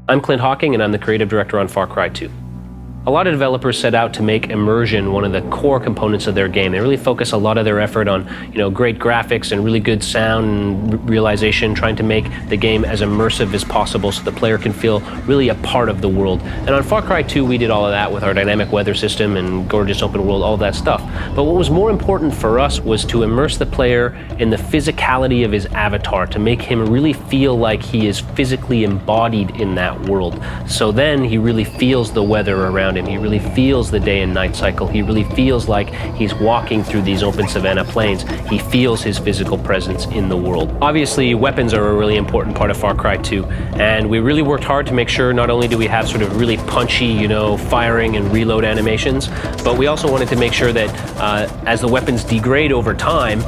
I'm Clint Hawking, and I'm the creative director on Far Cry 2. A lot of developers set out to make immersion one of the core components of their game. They really focus a lot of their effort on, great graphics and really good sound and realization, trying to make the game as immersive as possible so the player can feel really a part of the world. And on Far Cry 2, we did all of that with our dynamic weather system and gorgeous open world, all of that stuff. But what was more important for us was to immerse the player in the physicality of his avatar, to make him really feel like he is physically embodied in that world. So then he really feels the weather around him. He really feels the day and night cycle. He really feels like he's walking through these open savanna plains. He feels his physical presence in the world. Obviously, weapons are a really important part of Far Cry 2, and we really worked hard to make sure not only do we have sort of really punchy, firing and reload animations, but we also wanted to make sure that as the weapons degrade over time,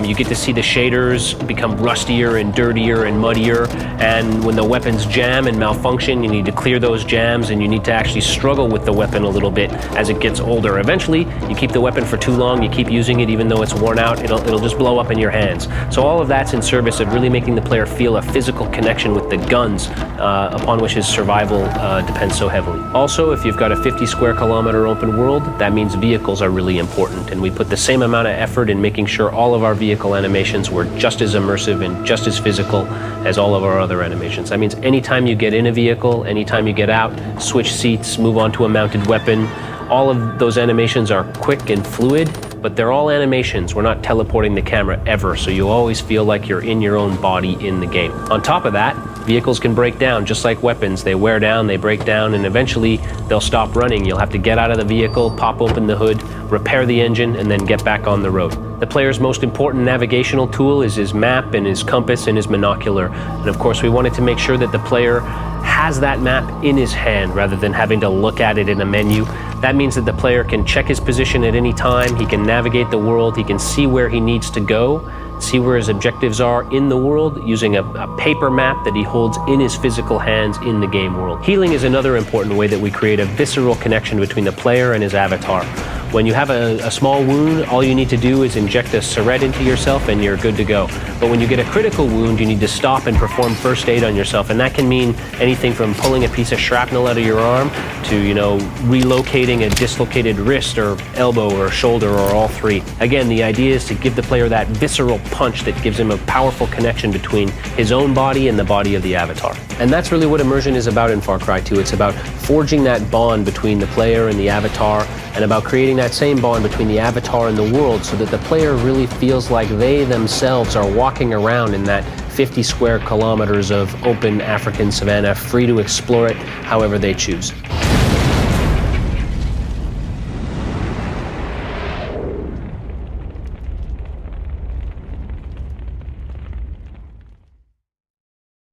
you get to see the shaders become rustier and dirtier and muddier, and when the weapons jam and malfunction, you need to clear those jams, and you need to actually struggle with the weapon a little bit as it gets older. Eventually, you keep the weapon for too long, you keep using it even though it's worn out, it'll just blow up in your hands. So all of that's in service of really making the player feel a physical connection with the guns upon which his survival depends so heavily. Also, if you've got a 50 square kilometer open world, that means vehicles are really important, and we put the same amount of effort in making sure all of our vehicle animations were just as immersive and just as physical as all of our other animations. That means anytime you get in a vehicle, anytime you get out, switch seats, move on to a mounted weapon, all of those animations are quick and fluid, but they're all animations. We're not teleporting the camera ever, so you always feel like you're in your own body in the game. On top of that, vehicles can break down just like weapons. They wear down, they break down, and eventually they'll stop running. You'll have to get out of the vehicle, pop open the hood, repair the engine, and then get back on the road. The player's most important navigational tool is his map and his compass and his monocular. And of course, we wanted to make sure that the player has that map in his hand rather than having to look at it in a menu. That means that the player can check his position at any time, he can navigate the world, he can see where he needs to go, see where his objectives are in the world using a paper map that he holds in his physical hands in the game world. Healing is another important way that we create a visceral connection between the player and his avatar. When you have a small wound, all you need to do is inject a syringe into yourself and you're good to go. But when you get a critical wound, you need to stop and perform first aid on yourself, and that can mean anything from pulling a piece of shrapnel out of your arm to, relocating a dislocated wrist or elbow or shoulder or all three. Again, the idea is to give the player that visceral punch that gives him a powerful connection between his own body and the body of the avatar. And that's really what immersion is about in Far Cry 2. It's about forging that bond between the player and the avatar, and about creating that same bond between the avatar and the world so that the player really feels like they themselves are walking around in that 50 square kilometers of open African savanna, free to explore it however they choose.